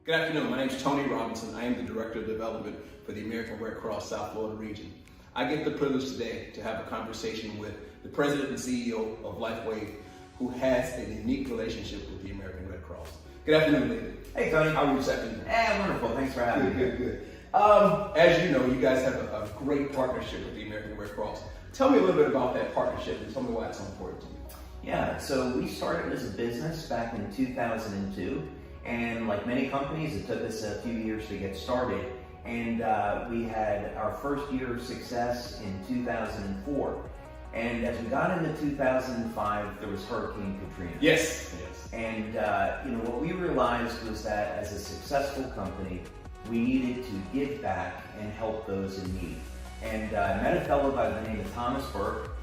Good afternoon, my name is Tony Robinson. I am the Director of Development for the American Red Cross South Florida region. I get the privilege today to have a conversation with the President and CEO of LifeWave, who has a unique relationship with the American Red Cross. Good afternoon, David. Hey, Tony. How are you this afternoon? Wonderful. Thanks for having me. Good. As you know, you guys have a great partnership with the American Red Cross. Tell me a little bit about that partnership and tell me why it's so important to you. Yeah, so we started as a business back in 2002, and like many companies, it took us a few years to get started. And we had our first year of success in 2004. And as we got into 2005, there was Hurricane Katrina. Yes. And what we realized was that as a successful company, we needed to give back and help those in need. And I met a fellow by the name of Thomas Burke,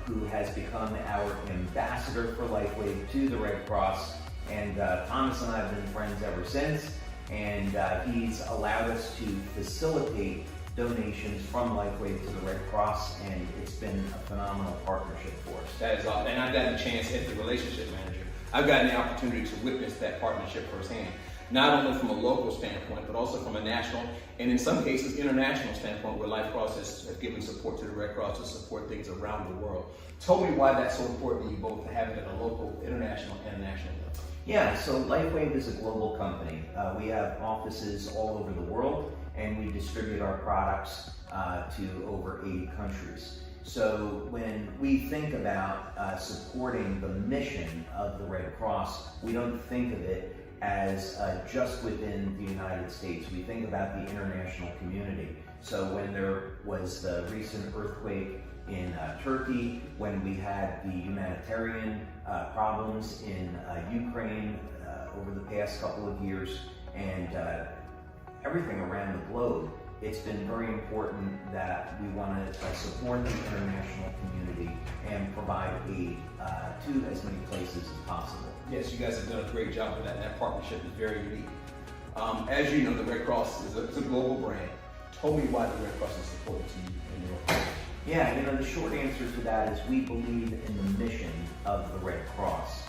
who has become our ambassador for LifeWave to the Red Cross. And Thomas and I have been friends ever since. And he's allowed us to facilitate donations from LifeWave to the Red Cross, and it's been a phenomenal partnership for us. That is awesome. And I've gotten a chance as the relationship manager. I've gotten the opportunity to witness that partnership firsthand, not only from a local standpoint, but also from a national, and in some cases, international standpoint, where Life Cross has given support to the Red Cross to support things around the world. Tell me why that's so important to you both, to have it at a local, international, and national level. Yeah, so LifeWave is a global company. We have offices all over the world, and we distribute our products to over 80 countries. So when we think about supporting the mission of the Red Cross, we don't think of it as just within the United States. We think about the international community. So when there was the recent earthquake in Turkey, when we had the humanitarian problems in Ukraine over the past couple of years, and everything around the globe, it's been very important that we want to support the international community and provide aid to as many places as possible. Yes, you guys have done a great job with that. That partnership is very unique. As you know, the Red Cross is a global brand. Tell me why the Red Cross is important to you and your company. Yeah, the short answer to that is we believe in the mission of the Red Cross,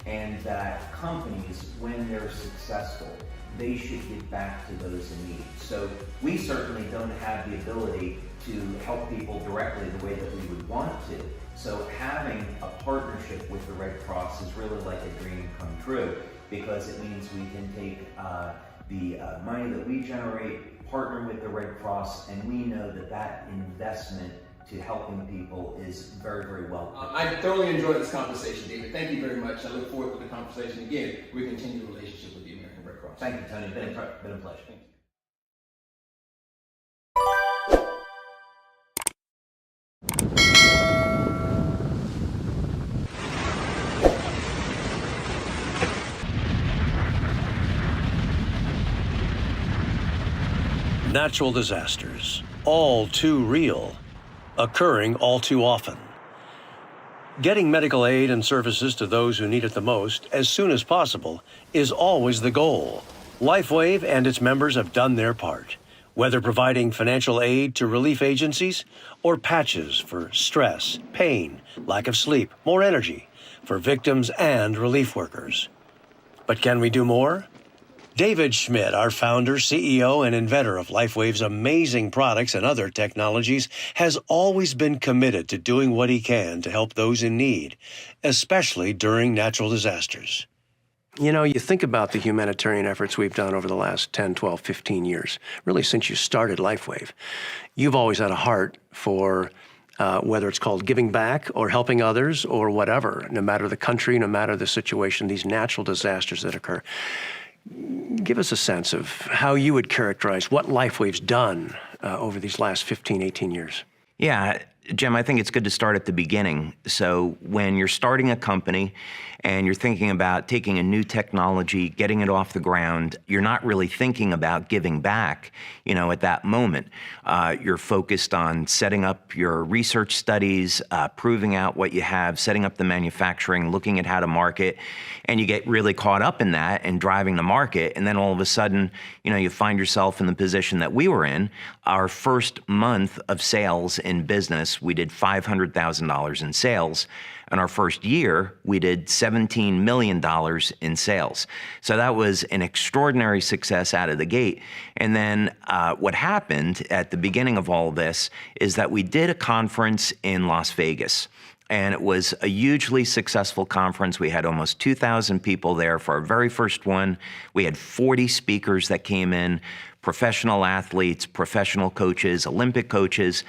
and that companies, when they're successful, they should give back to those in need. So we certainly don't have the ability to help people directly the way that we would want to. So having a partnership with the Red Cross is really like a dream come true, because it means we can take the money that we generate, partner with the Red Cross, and we know that that investment to helping people is very, very well. I thoroughly enjoyed this conversation, David. Thank you very much. I look forward to the conversation again. We continue the relationship with the American Red Cross. Thank you, Tony. Been a pleasure. Thank you. Natural disasters, all too real, occurring all too often. Getting medical aid and services to those who need it the most as soon as possible is always the goal. LifeWave and its members have done their part, whether providing financial aid to relief agencies or patches for stress, pain, lack of sleep, more energy for victims and relief workers. But can we do more? David Schmidt, our founder, CEO, and inventor of LifeWave's amazing products and other technologies, has always been committed to doing what he can to help those in need, especially during natural disasters. You know, you think about the humanitarian efforts we've done over the last 10, 12, 15 years, really since you started LifeWave. You've always had a heart for whether it's called giving back or helping others or whatever, no matter the country, no matter the situation, these natural disasters that occur. Give us a sense of how you would characterize what LifeWave's done over these last 15, 18 years. Yeah, Jim, I think it's good to start at the beginning. So when you're starting a company and you're thinking about taking a new technology, getting it off the ground, you're not really thinking about giving back, at that moment. You're focused on setting up your research studies, proving out what you have, setting up the manufacturing, looking at how to market, and you get really caught up in that and driving the market. And then all of a sudden, you find yourself in the position that we were in. Our first month of sales in business, we did $500,000 in sales. In our first year, we did $17 million in sales. So that was an extraordinary success out of the gate. And then what happened at the beginning of all this is that we did a conference in Las Vegas. And it was a hugely successful conference. We had almost 2,000 people there for our very first one. We had 40 speakers that came in, professional athletes, professional coaches, Olympic coaches.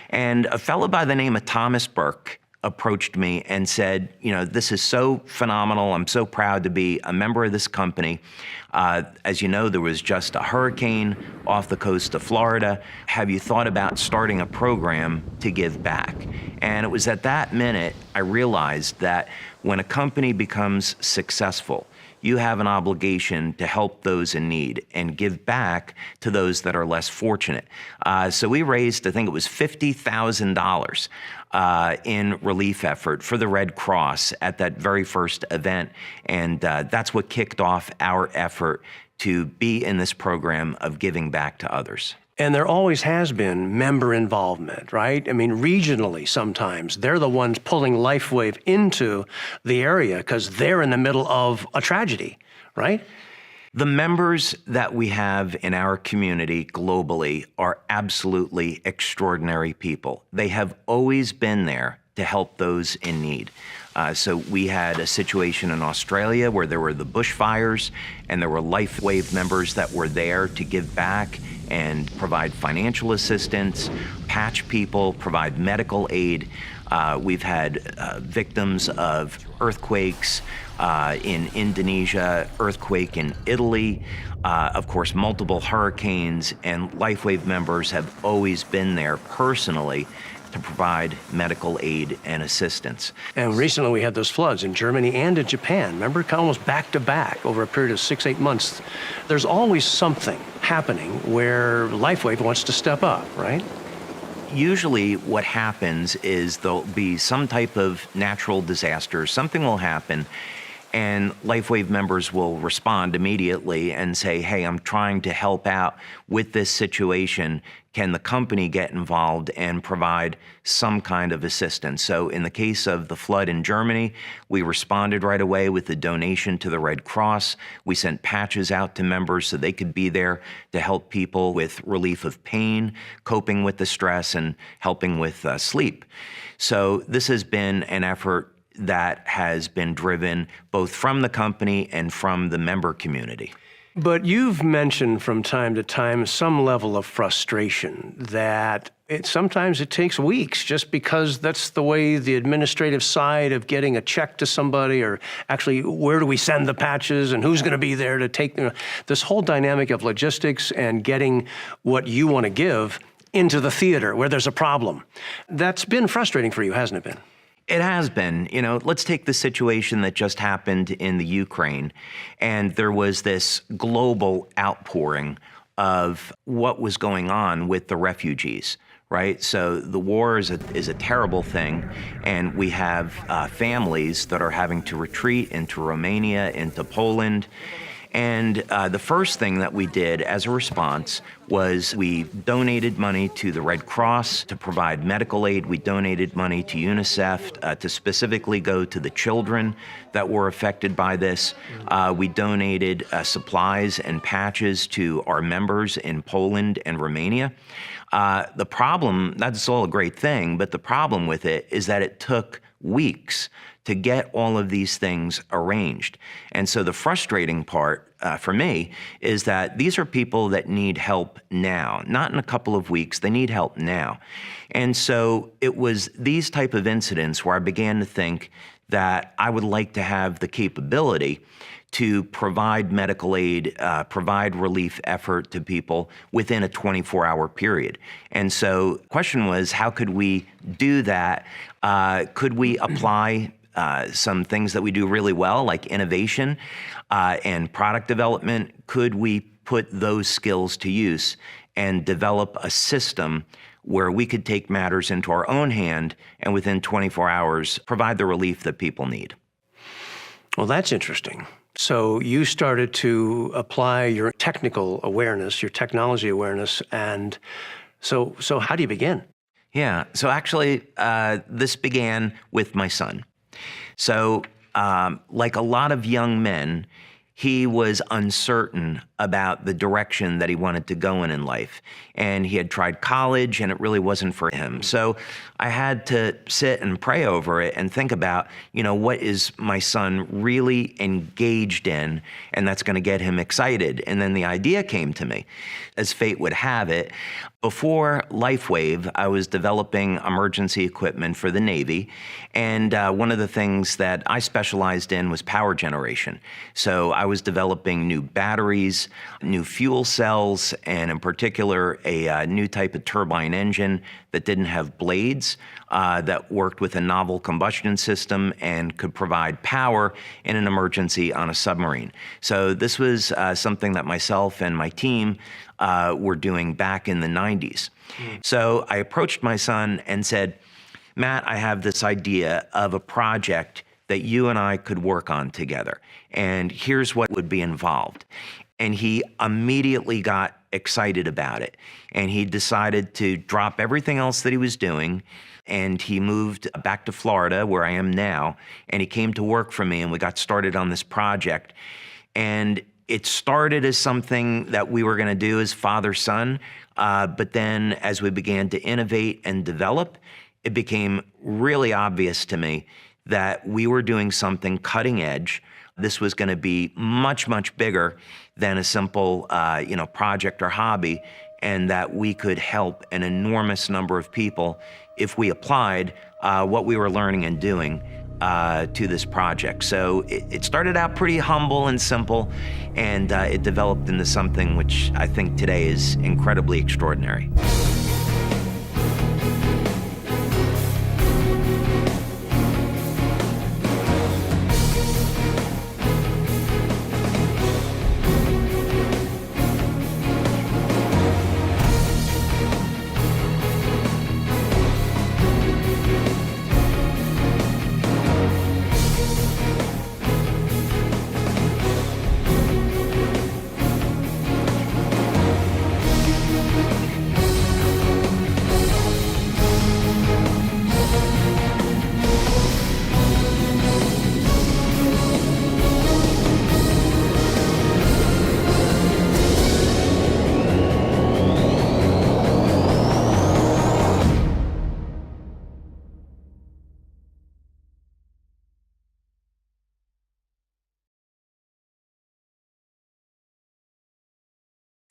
And a fellow by the name of Thomas Burke approached me and said, you know, this is so phenomenal. I'm so proud to be a member of this company. As you know, there was just a hurricane off the coast of Florida. Have you thought about starting a program to give back? And it was at that minute I realized that when a company becomes successful, you have an obligation to help those in need and give back to those that are less fortunate. So we raised, I think it was $50,000 in relief effort for the Red Cross at that very first event. And that's what kicked off our effort to be in this program of giving back to others. And there always has been member involvement, right? I mean, regionally sometimes, they're the ones pulling LifeWave into the area because they're in the middle of a tragedy, right? The members that we have in our community globally are absolutely extraordinary people. They have always been there to help those in need. So we had a situation in Australia where there were the bushfires, and there were LifeWave members that were there to give back and provide financial assistance, patch people, provide medical aid. We've had victims of earthquakes in Indonesia, earthquake in Italy, of course, multiple hurricanes, and LifeWave members have always been there personally to provide medical aid and assistance. And recently we had those floods in Germany and in Japan. Remember, almost back to back over a period of 6-8 months. There's always something happening where LifeWave wants to step up, right? Usually what happens is there'll be some type of natural disaster, something will happen, and LifeWave members will respond immediately and say, hey, I'm trying to help out with this situation. Can the company get involved and provide some kind of assistance? So in the case of the flood in Germany, we responded right away with a donation to the Red Cross. We sent patches out to members so they could be there to help people with relief of pain, coping with the stress, and helping with sleep. So this has been an effort that has been driven both from the company and from the member community. But you've mentioned from time to time some level of frustration that sometimes it takes weeks just because that's the way the administrative side of getting a check to somebody, or actually where do we send the patches and who's going to be there to take this whole dynamic of logistics and getting what you want to give into the theater where there's a problem. That's been frustrating for you, hasn't it been? It has been. You know, let's take the situation that just happened in the Ukraine, and there was this global outpouring of what was going on with the refugees, right? So the war is a terrible thing, and we have families that are having to retreat into Romania, into Poland. And the first thing that we did as a response was we donated money to the Red Cross to provide medical aid. We donated money to UNICEF to specifically go to the children that were affected by this. We donated supplies and patches to our members in Poland and Romania. The problem, that's all a great thing, but the problem with it is that it took weeks to get all of these things arranged. And so the frustrating part for me is that these are people that need help now, not in a couple of weeks, they need help now. And so it was these type of incidents where I began to think that I would like to have the capability to provide medical aid, provide relief effort to people within a 24-hour period. And so the question was, how could we do that? Could we apply some things that we do really well, like innovation and product development? Could we put those skills to use and develop a system where we could take matters into our own hand and within 24 hours provide the relief that people need? Well, that's interesting. So you started to apply your technical awareness, your technology awareness, and so how do you begin? Yeah, so actually this began with my son. So, like a lot of young men, he was uncertain about the direction that he wanted to go in life. And he had tried college, and it really wasn't for him. So I had to sit and pray over it and think about, what is my son really engaged in, and that's going to get him excited. And then the idea came to me. As fate would have it, before LifeWave, I was developing emergency equipment for the Navy, and one of the things that I specialized in was power generation. So I was developing new batteries, new fuel cells, and in particular, a new type of turbine engine that didn't have blades, that worked with a novel combustion system and could provide power in an emergency on a submarine. So this was something that myself and my team were doing back in the 90s. So I approached my son and said, Matt, I have this idea of a project that you and I could work on together, and here's what would be involved. And he immediately got excited about it, and he decided to drop everything else that he was doing, and he moved back to Florida, where I am now, and he came to work for me, and we got started on this project. And it started as something that we were going to do as father-son, but then as we began to innovate and develop, it became really obvious to me that we were doing something cutting edge. This was going to be much, much bigger than a simple, project or hobby, and that we could help an enormous number of people if we applied what we were learning and doing to this project. So it started out pretty humble and simple, and it developed into something which I think today is incredibly extraordinary.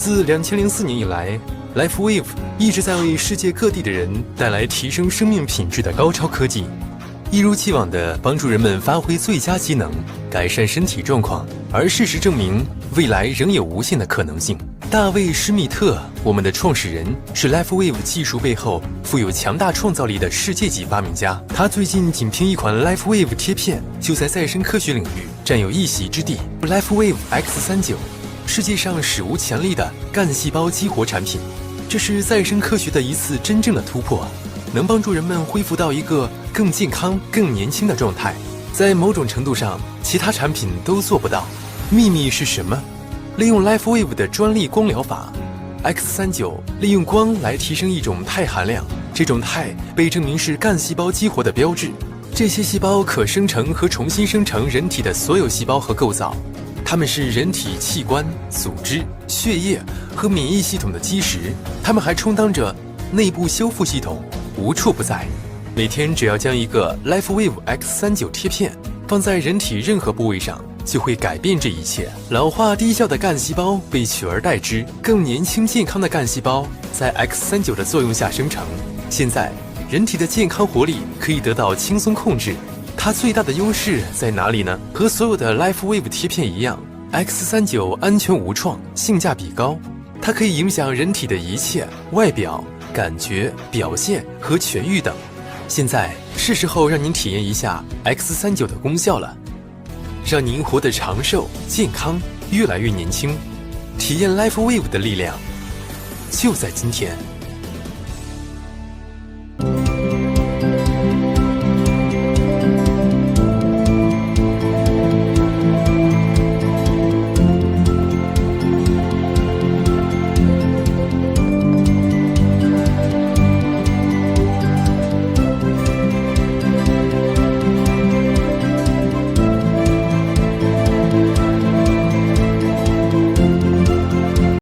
自2004年以来 ，LifeWave 一直在为世界各地的人带来提升生命品质的高超科技，一如既往地帮助人们发挥最佳机能，改善身体状况。而事实证明，未来仍有无限的可能性。大卫·施密特，我们的创始人，是 LifeWave 技术背后富有强大创造力的世界级发明家。他最近仅凭一款 LifeWave 贴片，就在再生科学领域占有一席之地。LifeWave X39。世界上史无前例的干细胞激活产品，这是再生科学的一次真正的突破，能帮助人们恢复到一个更健康、更年轻的状态。在某种程度上，其他产品都做不到。秘密是什么？利用 LifeWave 的专利光疗法 ，X39 利用光来提升一种钛含量，这种钛被证明是干细胞激活的标志。这些细胞可生成和重新生成人体的所有细胞和构造。它们是人体器官、组织、血液和免疫系统的基石，它们还充当着内部修复系统，无处不在。每天只要将一个 LifeWave X39 贴片放在人体任何部位上，就会改变这一切。老化低效的干细胞被取而代之，更年轻健康的干细胞在 X39 的作用下生成。现在，人体的健康活力可以得到轻松控制。它最大的优势在哪里呢？和所有的 LifeWave 贴片一样 ，X39 安全无创，性价比高。它可以影响人体的一切外表、感觉、表现和痊愈等。现在是时候让您体验一下 X39 的功效了，让您活得长寿、健康，越来越年轻。体验 LifeWave 的力量，就在今天。